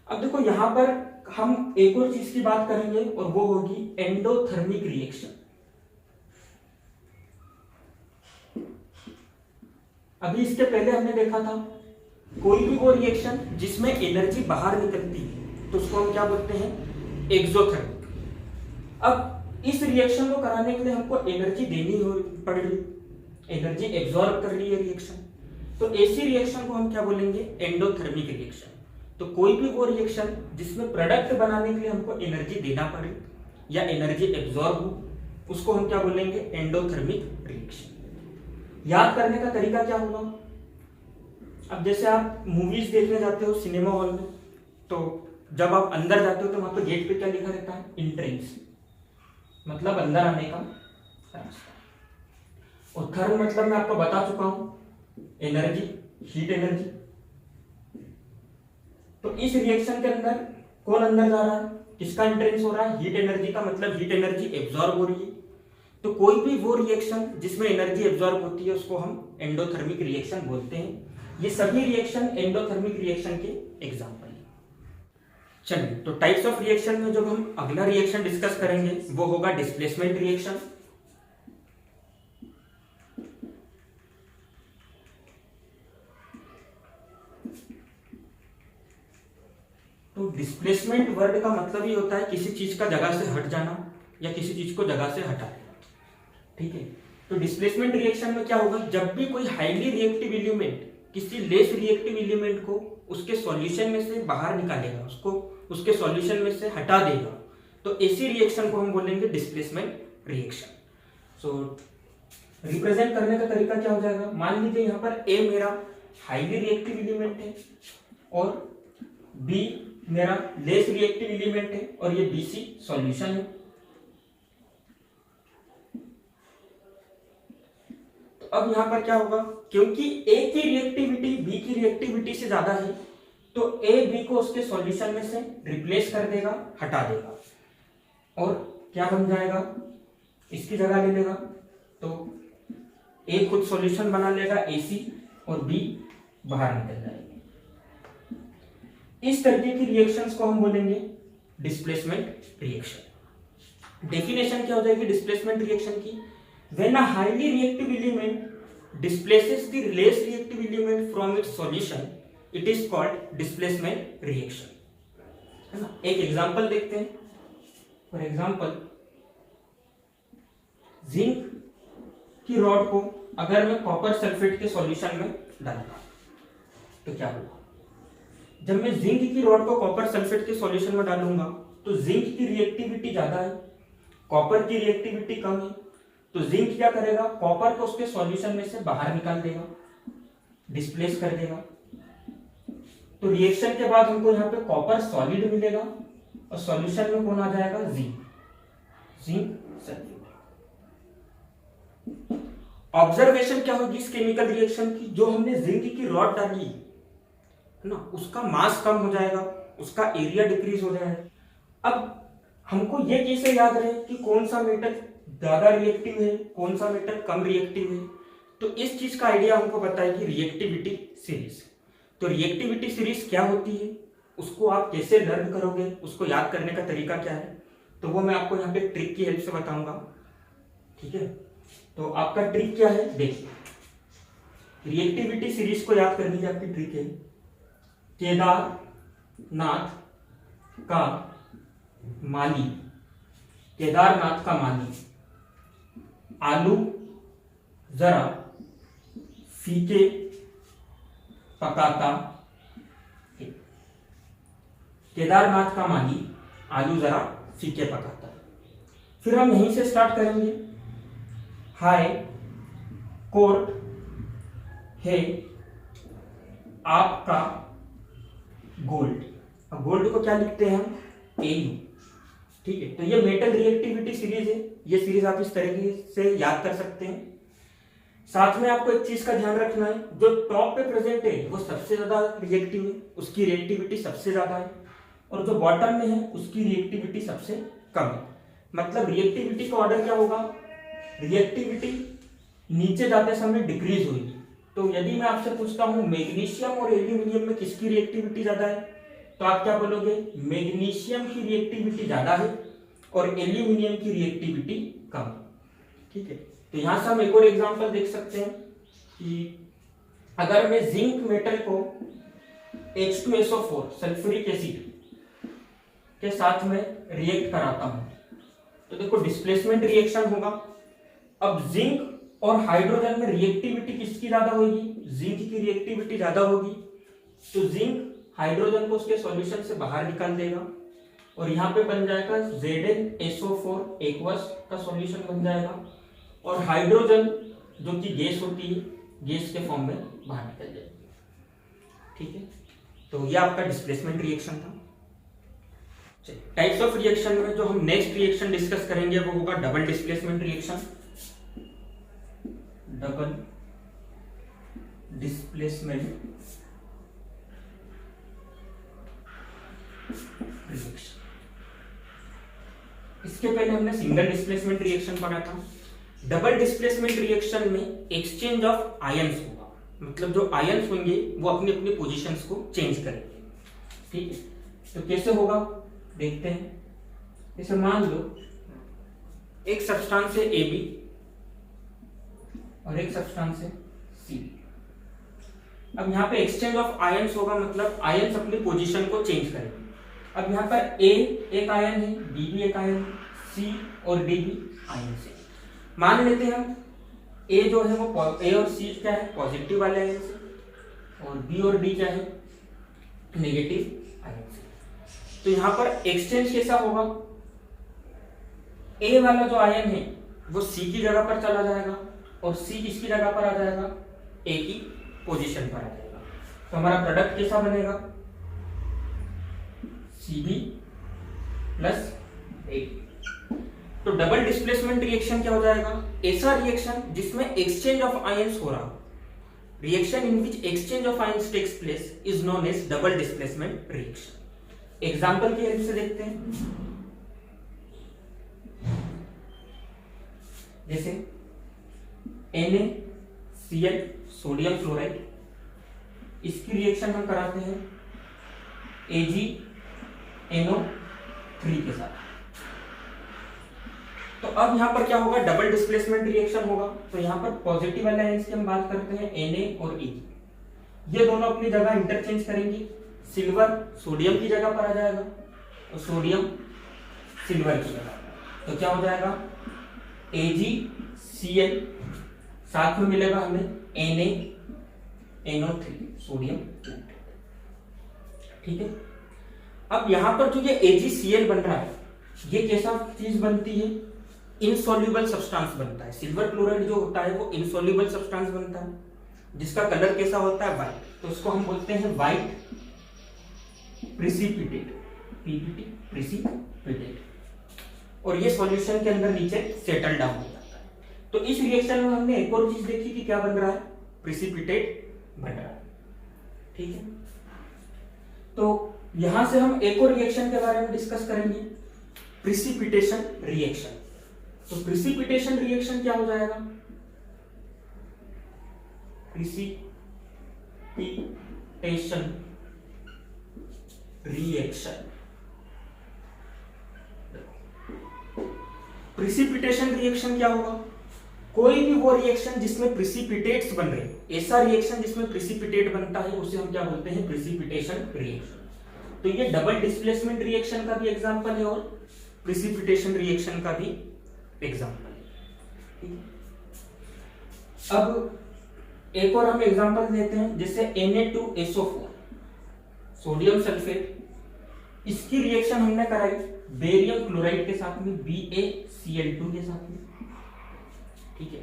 अब देखो यहां पर हम एक और चीज की बात करेंगे और वो होगी एंडोथर्मिक रिएक्शन। अभी इसके पहले हमने देखा था कोई भी वो रिएक्शन जिसमें एनर्जी बाहर निकलती है तो उसको हम क्या बोलते हैं, एक्सोथर्मिक। अब इस रिएक्शन को कराने के लिए हमको एनर्जी देनी पड़ रही, एनर्जी एब्जॉर्ब कर रही है रिएक्शन, तो ऐसी रिएक्शन को हम क्या बोलेंगे, एंडोथर्मिक रिएक्शन। तो कोई भी वो रिएक्शन जिसमें प्रोडक्ट बनाने के लिए हमको एनर्जी देना पड़े या एनर्जी एब्जॉर्ब हो, उसको हम क्या बोलेंगे, एंडोथर्मिक रिएक्शन। याद करने का तरीका क्या होगा, अब जैसे आप मूवीज देखने जाते हो सिनेमा हॉल में, तो जब आप अंदर जाते हो तो वहां पे गेट पे क्या लिखा रहता है, एंट्रेंस, मतलब अंदर आने का रास्ता। और थर्म मतलब मैं आपको बता चुका हूं, एनर्जी, हीट एनर्जी। तो इस रिएक्शन के अंदर कौन अंदर जा रहा है, किसका एंट्रेंस हो रहा है, हीट एनर्जी का, मतलब हीट एनर्जी एब्जॉर्ब हो रही है। तो कोई भी वो रिएक्शन जिसमें एनर्जी एब्जॉर्ब होती है उसको हम एंडोथर्मिक रिएक्शन बोलते हैं। ये सभी रिएक्शन एंडोथर्मिक रिएक्शन के एग्जांपल हैं। चलिए, तो टाइप्स ऑफ रिएक्शन में जब हम अगला रिएक्शन डिस्कस करेंगे वो होगा डिस्प्लेसमेंट रिएक्शन। तो डिस्प्लेसमेंट वर्ड का मतलब ही होता है किसी चीज का जगह से हट जाना या किसी चीज को जगह से हटा देना। ठीक है, तो डिस्प्लेसमेंट रिएक्शन में क्या होगा, जब भी कोई हाईली रिएक्टिव एलिमेंट किसी लेस रिएक्टिव एलिमेंट को उसके सॉल्यूशन में से बाहर निकालेगा, उसको उसके सॉल्यूशन में से हटा देगा, तो ऐसी रिएक्शन को हम बोलेंगे डिस्प्लेसमेंट रिएक्शन। सो रिप्रेजेंट करने का तरीका क्या हो जाएगा, मान लीजिए यहाँ पर ए मेरा हाईली रिएक्टिव एलिमेंट है और बी मेरा लेस रिएक्टिव एलिमेंट है और ये बीसी सॉल्यूशन है। तो अब यहां पर क्या होगा, क्योंकि ए की रिएक्टिविटी बी की रिएक्टिविटी से ज्यादा है तो ए बी को उसके सॉल्यूशन में से रिप्लेस कर देगा, हटा देगा, और क्या बन जाएगा, इसकी जगह ले लेगा। तो ए खुद सॉल्यूशन बना लेगा एसी और बी बाहर निकल जाएगा। इस तरीके की रिएक्शंस को हम बोलेंगे डिस्प्लेसमेंट रिएक्शन। डेफिनेशन क्या हो जाएगी डिस्प्लेसमेंट रिएक्शन की, when a highly reactive element displaces the less reactive element from its solution, it is called displacement reaction. है ना, एक एग्जांपल देखते हैं। फॉर एग्जांपल, जिंक की रॉड को अगर मैं कॉपर सल्फेट के सॉल्यूशन में डालूंगा तो क्या होगा, जब मैं जिंक की रॉड को कॉपर सल्फेट के सॉल्यूशन में डालूंगा तो जिंक की रिएक्टिविटी ज्यादा है, कॉपर की रिएक्टिविटी कम है, तो जिंक क्या करेगा, कॉपर को उसके सॉल्यूशन में से बाहर निकाल देगा, डिस्प्लेस कर देगा। तो रिएक्शन के बाद हमको यहाँ पे कॉपर सॉलिड मिलेगा और सॉल्यूशन में कौन आ जाएगा, जिंक सल्फेट। ऑब्जर्वेशन क्या होगी इस केमिकल रिएक्शन की, जो हमने जिंक की रॉड डाली है ना, उसका मास कम हो जाएगा, उसका एरिया डिक्रीज हो जाएगा। अब हमको ये कैसे याद रहे कि कौन सा मेटल ज्यादा रिएक्टिव है, कौन सा मेटल कम रिएक्टिव है, तो इस चीज का आइडिया हमको बताएगी रिएक्टिविटी सीरीज। तो रिएक्टिविटी सीरीज क्या होती है, उसको आप कैसे लर्न करोगे, उसको याद करने का तरीका क्या है, तो वो मैं आपको यहाँ पे ट्रिक की हेल्प से बताऊंगा। ठीक है, तो आपका ट्रिक क्या है देखिए। रिएक्टिविटी सीरीज को याद करने की आपकी ट्रिक है, केदारनाथ का माली, केदारनाथ का माली आलू जरा फीके पकाता है। केदारनाथ का माली आलू जरा फीके पकाता है। फिर हम यहीं से स्टार्ट करेंगे, हाय कोर्ट है आपका गोल्ड। अब गोल्ड को क्या लिखते हैं हम, एयू। ठीक है, तो ये मेटल रिएक्टिविटी सीरीज है, ये सीरीज आप इस तरीके से याद कर सकते हैं। साथ में आपको एक चीज का ध्यान रखना है, जो टॉप पे प्रेजेंट है वो सबसे ज्यादा रिएक्टिव है, उसकी रिएक्टिविटी सबसे ज्यादा है, और जो बॉटम में है उसकी रिएक्टिविटी सबसे कम है। मतलब रिएक्टिविटी का ऑर्डर क्या होगा, रिएक्टिविटी नीचे जाते समय डिक्रीज होगी। तो यदि मैं आपसे पूछता हूं मैग्नीशियम और एल्यूमिनियम में किसकी रिएक्टिविटी ज्यादा है, तो आप क्या बोलोगे, मैग्नीशियम की रिएक्टिविटी ज्यादा है और एल्यूमिनियम की रिएक्टिविटी कम। ठीक है, तो यहां से हम एक और एग्जांपल देख सकते हैं कि अगर मैं जिंक मेटल को H2SO4 सल्फ्यूरिक एसिड के साथ में रिएक्ट कराता हूं, तो देखो डिस्प्लेसमेंट रिएक्शन होगा। अब जिंक और हाइड्रोजन में रिएक्टिविटी किसकी ज्यादा होगी, जिंक की रिएक्टिविटी ज्यादा होगी, तो जिंक हाइड्रोजन को उसके सॉल्यूशन से बाहर निकाल देगा और यहाँ पे बन जाएगा ZnSO4 एक्वस का सॉल्यूशन बन जाएगा, और हाइड्रोजन जो कि गैस होती है, गैस के फॉर्म में बाहर निकल जाएगी। ठीक है, तो ये आपका डिस्प्लेसमेंट रिएक्शन था। टाइप्स ऑफ रिएक्शन में जो हम नेक्स्ट रिएक्शन डिस्कस करेंगे वो होगा double displacement reaction. Double displacement reaction, इसके पहले हमने सिंगल डिस्प्लेसमेंट रिएक्शन पढ़ा था। डबल डिस्प्लेसमेंट रिएक्शन में एक्सचेंज ऑफ आयंस होगा, मतलब जो आयंस होंगे वो अपनी अपनी पोजीशंस को चेंज करेंगे। ठीक है, तो कैसे होगा देखते हैं। जैसे मान लो एक सब्सटेंस है AB और एक सब्सटेंस है C। अब यहाँ पे एक्सचेंज ऑफ आयंस होगा, मतलब आयंस अपनी पोजीशन को चेंज करेंगे। अब यहाँ पर A एक आयन है, B भी एक आयन है, C और D भी आयन है। मान लेते हैं हम A जो है वो A और C क्या है, पॉजिटिव वाले आयन से, और B और D क्या है, नेगेटिव आयन से। तो यहाँ पर एक्सचेंज कैसा होगा, A वाला जो आयन है वो C की जगह पर चला जाएगा और C किसकी जगह पर आ जाएगा, A की पोजीशन पर आ जाएगा। तो हमारा प्रोडक्ट कैसा बनेगा, Cb प्लस A। तो डबल डिस्प्लेसमेंट रिएक्शन क्या हो जाएगा, ऐसा रिएक्शन जिसमें एक्सचेंज ऑफ आयंस हो रहा, reaction in which exchange of ions takes place is known as double displacement reaction. Example की हेल्प से देखते हैं। जैसे NaCl सोडियम क्लोराइड, इसकी रिएक्शन हम कराते हैं AgNO3 के साथ। तो अब यहां पर क्या होगा, डबल डिस्प्लेसमेंट रिएक्शन होगा। तो यहां पर पॉजिटिव वाले आयंस की हम बात करते हैं Na और Ag, ये दोनों अपनी जगह इंटरचेंज करेंगे। सिल्वर सोडियम की जगह पर आ जाएगा और सोडियम सिल्वर की जगह पर। तो क्या हो जाएगा, AgCl साथ में मिलेगा हमें NaNO3 सोडियम। ठीक है, अब यहां पर जो ये AgCl बन रहा है ये कैसा चीज बनती है, इनसॉल्युबल सब्सटेंस बनता है। सिल्वर क्लोराइड जो होता है वो इनसॉल्युबल सब्सटेंस बनता है, जिसका कलर कैसा होता है, व्हाइट। तो उसको हम बोलते हैं व्हाइट प्रिसिपिटेट, PPT प्रिसिपिटेट, और ये सॉल्यूशन के अंदर नीचे सेटल डाउन हो जाता है। तो इस रिएक्शन में हमने एक और चीज देखी कि क्या बन रहा है, प्रिसिपिटेट बन रहा है। ठीक है, तो यहां से हम एक और रिएक्शन के बारे में डिस्कस करेंगे, प्रिसिपिटेशन रिएक्शन। तो प्रिसिपिटेशन रिएक्शन क्या हो जाएगा, प्रिसिपिटेशन रिएक्शन। प्रिसिपिटेशन रिएक्शन क्या होगा, कोई भी वो रिएक्शन जिसमें प्रिसिपिटेट्स बन रहे, ऐसा रिएक्शन जिसमें प्रिसिपिटेट बनता है उसे हम क्या बोलते हैं, प्रिसिपिटेशन रिएक्शन। तो ये डबल डिस्प्लेसमेंट रिएक्शन का भी एग्जांपल है और प्रिसिपिटेशन रिएक्शन का भी एग्जांपल है। अब एक और हम एग्जांपल लेते हैं, जैसे Na2SO4 सोडियम सल्फेट, इसकी रिएक्शन हमने कराई बेरियम क्लोराइड के साथ में BaCl2 के साथ में, ठीक है।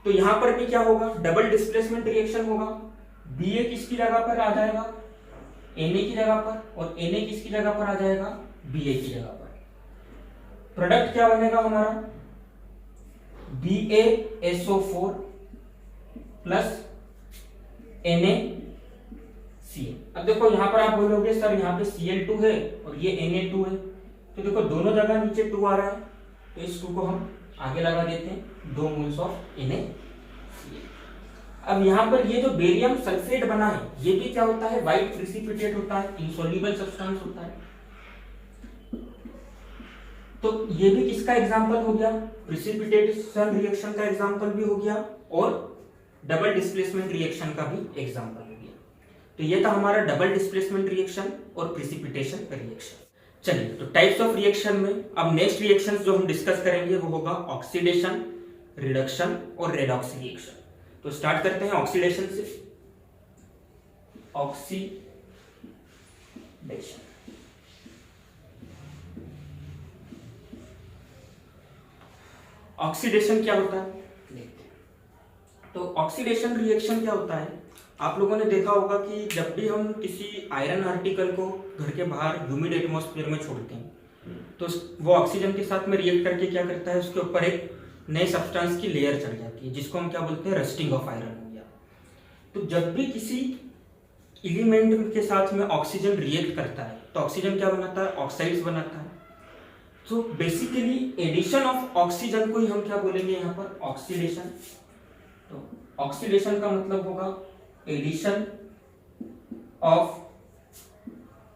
तो यहां पर भी क्या होगा, डबल डिस्प्लेसमेंट रिएक्शन होगा। Ba किसकी जगह पर आ जाएगा, Na की जगह पर, और Na किसकी जगह पर आ जाएगा, Ba की जगह पर। प्रोडक्ट क्या बनेगा हमारा, BaSO4 प्लस NaCl। अब देखो यहां पर आप बोलोगे सर यहाँ पे Cl2 है और ये Na2 है, तो देखो दोनों जगह नीचे 2 आ रहा है, तो इस 2 को हम आगे लगा देते हैं, 2 मोल्स ऑफ NaCl। अब यहाँ पर ये जो बेरियम सल्फेट बना है, ये भी क्या होता है, व्हाइट प्रिसिपिटेट होता है, इनसॉल्युबल सब्सटेंस होता है। तो ये भी किसका एग्जांपल हो गया, प्रिसिपिटेशन रिएक्शन का एग्जांपल भी हो गया और डबल डिस्प्लेसमेंट रिएक्शन का भी एग्जांपल हो गया। तो ये था हमारा डबल डिस्प्लेसमेंट रिएक्शन और प्रिसिपिटेशन रिएक्शन। चलिए, तो टाइप्स ऑफ रिएक्शन में अब नेक्स्ट रिएक्शंस जो हम डिस्कस करेंगे वो होगा ऑक्सीडेशन, रिडक्शन और रेडॉक्स रिएक्शन। तो स्टार्ट करते हैं ऑक्सीडेशन से। ऑक्सीडेशन, ऑक्सीडेशन क्या होता है देखते हैं। तो ऑक्सीडेशन रिएक्शन क्या होता है, आप लोगों ने देखा होगा कि जब भी हम किसी आयरन आर्टिकल को घर के बाहर ह्यूमिड एटमॉस्फेयर में छोड़ते हैं तो वो ऑक्सीजन के साथ में रिएक्ट करके क्या करता है, उसके ऊपर एक नए सब्सटेंस की लेयर चढ़ जाती है, जिसको हम क्या बोलते हैं, रस्टिंग ऑफ आयरन हो गया। तो जब भी किसी एलिमेंट के साथ में ऑक्सीजन रिएक्ट करता है तो ऑक्सीजन क्या बनाता है, ऑक्साइड्स बनाता है। तो बेसिकली एडिशन ऑफ ऑक्सीजन को ही हम क्या बोलेंगे यहाँ पर, ऑक्सीडेशन। तो ऑक्सीडेशन का मतलब होगा एडिशन ऑफ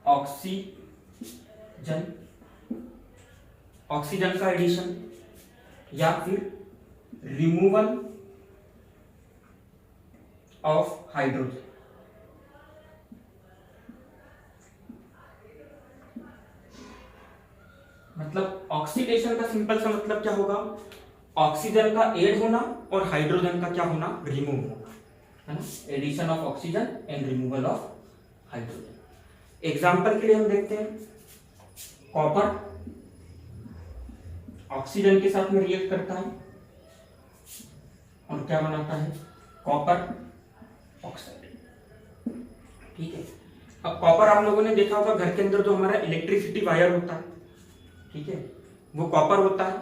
ऑक्सीजन, ऑक्सीजन का एडिशन, या फिर रिमूवल ऑफ हाइड्रोजन। मतलब ऑक्सीडेशन का सिंपल सा मतलब क्या होगा, ऑक्सीजन का ऐड होना और हाइड्रोजन का क्या होना, रिमूव होना, है ना। Addition of oxygen and removal of hydrogen. Example के लिए हम देखते हैं, कॉपर ऑक्सीजन के साथ में रिएक्ट करता है और क्या बनाता है, कॉपर ऑक्साइड, ठीक है। अब कॉपर आप लोगों ने देखा होगा घर के अंदर जो हमारा इलेक्ट्रिसिटी वायर होता है, ठीक है, वो कॉपर होता है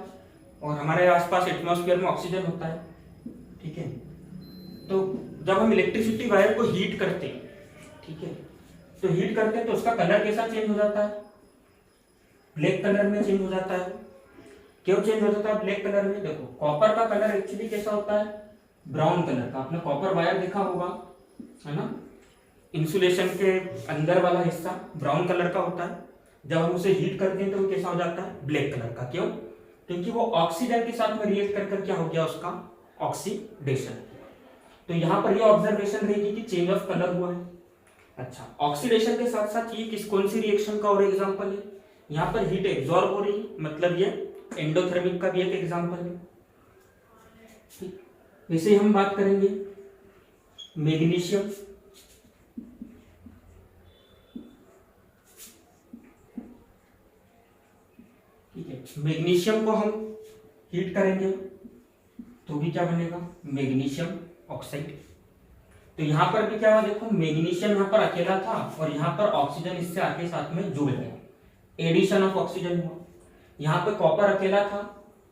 और हमारे आसपास एटमॉस्फेयर में ऑक्सीजन होता है, ठीक है। तो जब हम इलेक्ट्रिसिटी वायर को हीट करते हैं, ठीक है, तो हीट करते हैं तो उसका कलर कैसा चेंज हो जाता है, ब्लैक कलर में चेंज हो जाता है। क्यों चेंज हो जाता है ब्लैक कलर में, देखो कॉपर का कलर एक्चुअली कैसा होता है, ब्राउन कलर का। आपने कॉपर वायर देखा होगा, है ना, इंसुलेशन के अंदर वाला हिस्सा ब्राउन कलर का होता है। जब हम उसे हीट करते हैं तो वो कैसा हो जाता है, ब्लैक कलर का। क्यों, क्योंकि वो ऑक्सीजन के साथ में रिएक्ट कर क्या हो गया, उसका ऑक्सीडेशन। तो यहाँ पर ये ऑब्जर्वेशन रहेगी कि चेंज ऑफ कलर हुआ है। अच्छा, ऑक्सीडेशन के साथ साथ ये कौन सी रिएक्शन का और एग्जांपल है, यहाँ पर हीट एब्जॉर्ब हो रही है, मतलब ये एंडोथर्मिक का भी एक एग्जांपल है। ठीक, वैसे ही हम बात करेंगे मैग्नीशियम, ठीक है। मैग्नीशियम को हम हीट करेंगे तो भी क्या बनेगा, मैग्नीशियम ऑक्साइड। तो यहां पर भी क्या हुआ, देखो मैग्नीशियम यहां पर अकेला था और यहां पर ऑक्सीजन इससे आके साथ में जुड़ गया, एडिशन ऑफ ऑक्सीजन हुआ। यहां पे कॉपर अकेला था,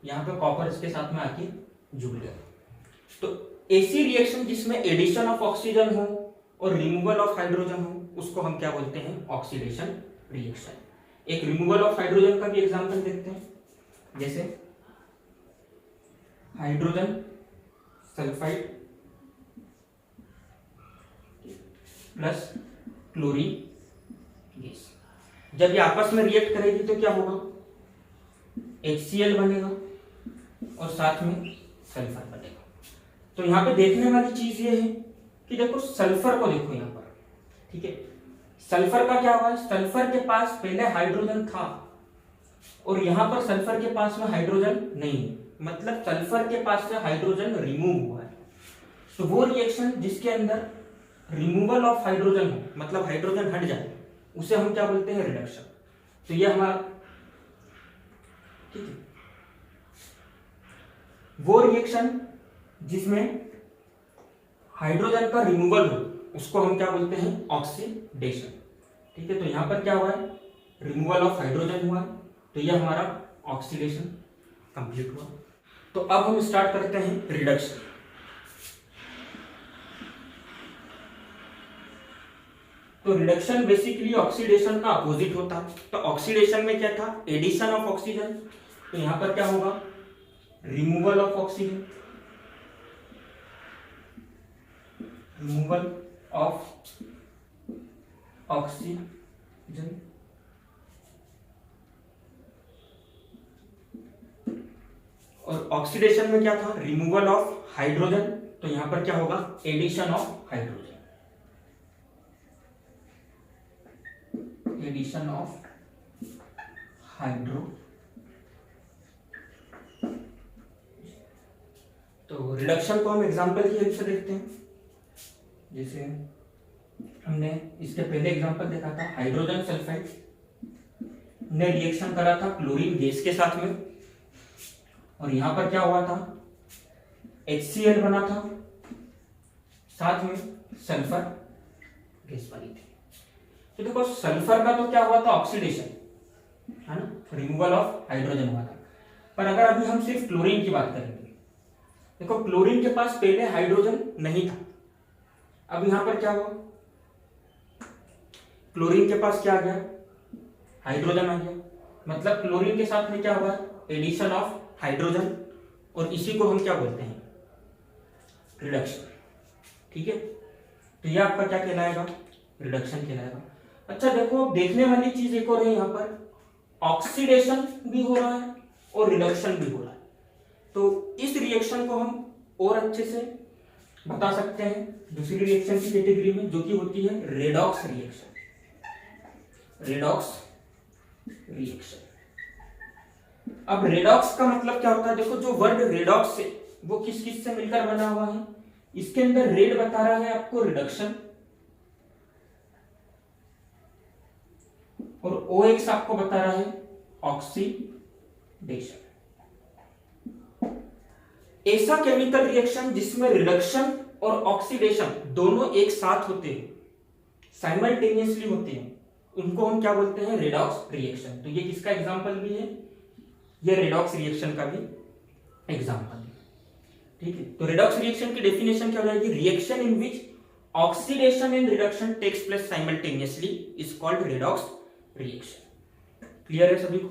यहां पे कॉपर इसके साथ में आके जुड़ गया। तो ऐसी रिएक्शन जिसमें एडिशन ऑफ ऑक्सीजन हो और रिमूवल ऑफ हाइड्रोजन हो, उसको हम क्या बोलते हैं, ऑक्सीडेशन रिएक्शन। एक रिमूवल ऑफ हाइड्रोजन का भी एग्जांपल देखते हैं, जैसे hydrogen sulphide plus chlorine gas, जब ये आपस में रिएक्ट करेगी तो क्या होगा, HCl बनेगा और साथ में सल्फर बनेगा। तो यहाँ पे देखने वाली चीज ये है कि देखो सल्फर को देखो यहाँ पर, ठीक है, सल्फर का क्या हुआ है, सल्फर के पास पहले हाइड्रोजन था और यहाँ पर सल्फर के पास में हाइड्रोजन नहीं है, मतलब सल्फर के पास से हाइड्रोजन रिमूव हुआ है। तो वो रिएक्शन जिसके अंदर रिमूवल ऑफ हाइड्रोजन हो, मतलब हाइड्रोजन हट जाए, उसे हम क्या बोलते हैं, रिडक्शन। तो ये हमारा, ठीक है, वो रिएक्शन जिसमें हाइड्रोजन का रिमूवल हो उसको हम क्या बोलते हैं, ऑक्सीडेशन। ठीक है, तो यहां पर क्या हुआ है, रिमूवल ऑफ हाइड्रोजन हुआ है, तो ये हमारा ऑक्सीडेशन कंप्लीट हुआ। तो अब हम स्टार्ट करते हैं रिडक्शन। तो रिडक्शन बेसिकली ऑक्सीडेशन का अपोजिट होता है। तो ऑक्सीडेशन में क्या था, एडिशन ऑफ ऑक्सीजन, तो यहां पर क्या होगा, removal of oxygen, removal of oxygen, और ऑक्सीडेशन में क्या था, रिमूवल ऑफ हाइड्रोजन, तो यहां पर क्या होगा, addition of hydrogen, addition of hydro. तो रिडक्शन को हम एग्जांपल की हेल्प से देखते हैं। जैसे हमने इसके पहले एग्जांपल देखा था, हाइड्रोजन सल्फाइड ने रिएक्शन करा था क्लोरीन गैस के साथ में, और यहां पर क्या हुआ था, HCl बना था, साथ में सल्फर गैस बनी थी। तो देखो सल्फर का तो क्या हुआ था, ऑक्सीडेशन, है ना, रिमूवल ऑफ हाइड्रोजन हुआ था। पर अगर अभी हम सिर्फ क्लोरीन की बात करेंगे, देखो क्लोरीन के पास पहले हाइड्रोजन नहीं था, अब यहां पर क्या हुआ, क्लोरीन के पास क्या आ गया, हाइड्रोजन आ गया, मतलब क्लोरीन के साथ में क्या हुआ, एडिशन ऑफ हाइड्रोजन, और इसी को हम क्या बोलते हैं, रिडक्शन। ठीक है, तो ये आपका क्या कहलाएगा, रिडक्शन कहलाएगा। अच्छा देखो, देखने वाली चीज एक और है, यहाँ पर ऑक्सीडेशन भी हो रहा है और रिडक्शन भी हो रहा है। तो इस रिएक्शन को हम और अच्छे से बता सकते हैं दूसरी रिएक्शन की कैटेगरी में, जो कि होती है रेडॉक्स रिएक्शन, रेडॉक्स रिएक्शन। अब रेडॉक्स का मतलब क्या होता है, देखो जो वर्ड रेडॉक्स है वो किस किस से मिलकर बना हुआ है, इसके अंदर रेड बता रहा है आपको रिडक्शन, और OX आपको बता रहा है ऑक्सीडेशन। ऐसा केमिकल रिएक्शन जिसमें रिडक्शन और ऑक्सीडेशन दोनों एक साथ होते हैं, साइमल्टेनियसली होते हैं, उनको हम क्या बोलते हैं, रेडॉक्स रिएक्शन। तो ये किसका एग्जांपल भी है, ये रेडॉक्स रिएक्शन का भी एग्जांपल है। ठीक है, तो रेडॉक्स रिएक्शन की डेफिनेशन क्या हो जाएगी, reaction in which oxidation and reduction takes place simultaneously is called redox reaction. Clear है सभी को?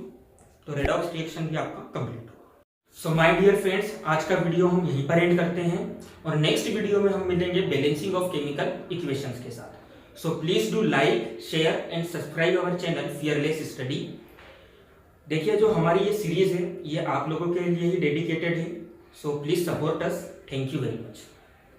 तो रेडॉक्स रिएक्शन भी आपका कंप्लीट हुआ। सो माय डियर फ्रेंड्स, आज का वीडियो हम यहीं पर एंड करते हैं, और नेक्स्ट वीडियो में हम मिलेंगे बैलेंसिंग ऑफ केमिकल इक्वेशंस के साथ। So please do like, share and subscribe our channel fearless study. देखिए, जो हमारी ये सीरीज है ये आप लोगों के लिए ही डेडिकेटेड है, so please support us. Thank you very much.